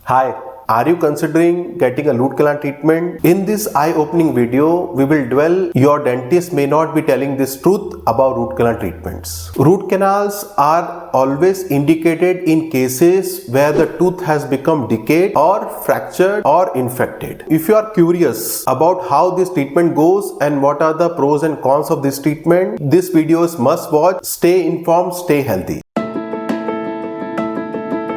Hi, are you considering getting a root canal treatment? In this eye-opening video, we will dwell your dentist may not be telling this truth about root canal treatments. Root canals are always indicated in cases where the tooth has become decayed or fractured or infected. If you are curious about how this treatment goes and what are the pros and cons of this treatment, this video is must watch. Stay informed, stay healthy.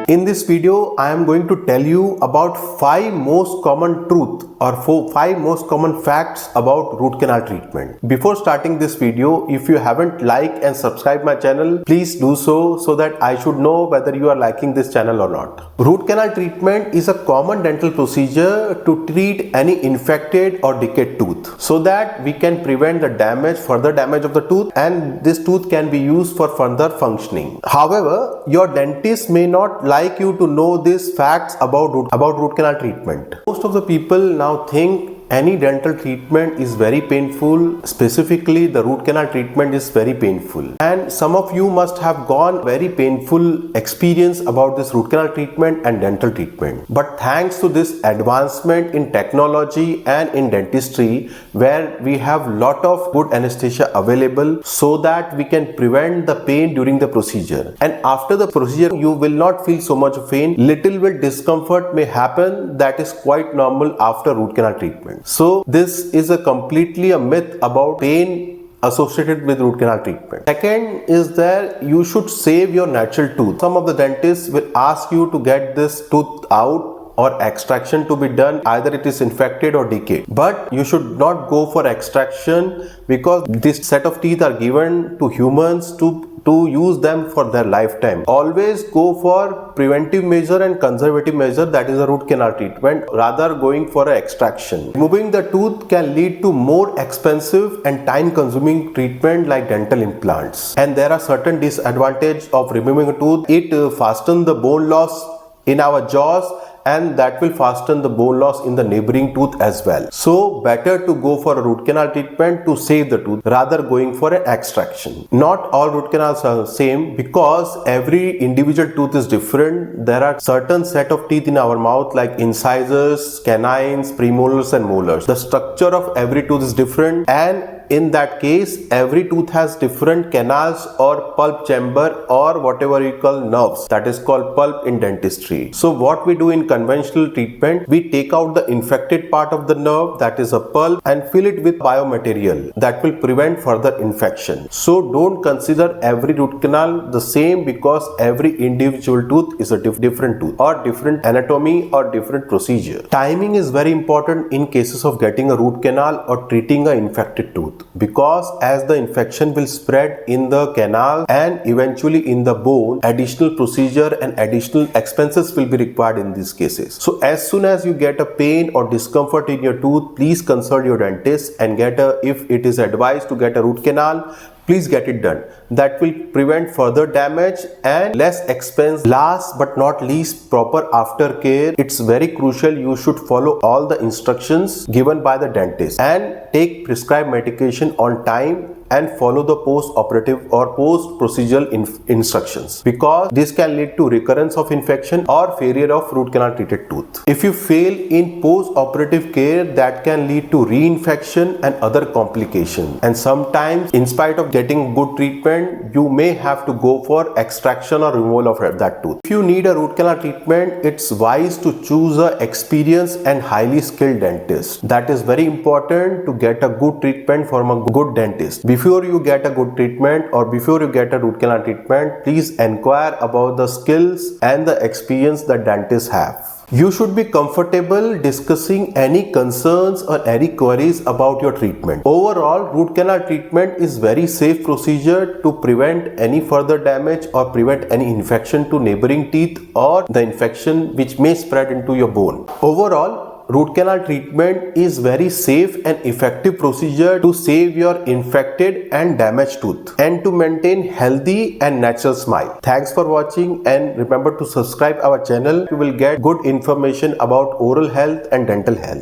In this video, I am going to tell you about 5 most common truth or 5 most common facts about root canal treatment. Before starting this video, if you haven't liked and subscribed my channel, please do so that I should know whether you are liking this channel or not. Root canal treatment is a common dental procedure to treat any infected or decayed tooth so that we can prevent the further damage of the tooth, and this tooth can be used for further functioning. However, your dentist may not like you to know these facts about root canal treatment. Most of the people now think any dental treatment is very painful. Specifically, the root canal treatment is very painful. And some of you must have gone very painful experience about this root canal treatment and dental treatment. But thanks to this advancement in technology and in dentistry, where we have lot of good anesthesia available so that we can prevent the pain during the procedure. And after the procedure, you will not feel so much pain. Little bit discomfort may happen, that is quite normal after root canal treatment. So this is a completely a myth about pain associated with root canal treatment. Second is that you should save your natural tooth. Some of the dentists will ask you to get this tooth out or extraction to be done, either it is infected or decayed. But you should not go for extraction because this set of teeth are given to humans to use them for their lifetime. Always go for preventive measure and conservative measure, that is a root canal treatment, rather going for an extraction. Removing the tooth can lead to more expensive and time consuming treatment like dental implants. And there are certain disadvantages of removing a tooth. It fastens the bone loss in our jaws, and that will fasten the bone loss in the neighboring tooth as well. So better to go for a root canal treatment to save the tooth rather going for an extraction. Not all root canals are the same because every individual tooth is different. There are certain set of teeth in our mouth like incisors, canines, premolars and molars. The structure of every tooth is different, and in that case, every tooth has different canals or pulp chamber or whatever you call nerves. That is called pulp in dentistry. So what we do in conventional treatment, we take out the infected part of the nerve, that is a pulp, and fill it with biomaterial that will prevent further infection. So don't consider every root canal the same because every individual tooth is a different tooth or different anatomy or different procedure. Timing is very important in cases of getting a root canal or treating an infected tooth, because as the infection will spread in the canal and eventually in the bone, additional procedure and additional expenses will be required in these cases. So as soon as you get a pain or discomfort in your tooth, please consult your dentist and if it is advised to get a root canal, please get it done. That will prevent further damage and less expense. Last but not least, proper aftercare. It's very crucial. You should follow all the instructions given by the dentist and take prescribed medication on time and follow the post-operative or post-procedural instructions, because this can lead to recurrence of infection or failure of root canal treated tooth. If you fail in post-operative care, that can lead to reinfection and other complications. And sometimes, in spite of getting good treatment, you may have to go for extraction or removal of that tooth. If you need a root canal treatment, it's wise to choose an experienced and highly skilled dentist. That is very important to get a good treatment from a good dentist. Before you get a good treatment or before you get a root canal treatment, please inquire about the skills and the experience that dentists have. You should be comfortable discussing any concerns or any queries about your treatment. Overall, root canal treatment is very safe procedure to prevent any further damage or prevent any infection to neighboring teeth or the infection which may spread into your bone. Overall, root canal treatment is very safe and effective procedure to save your infected and damaged tooth and to maintain healthy and natural smile. Thanks for watching, and remember to subscribe our channel. You will get good information about oral health and dental health.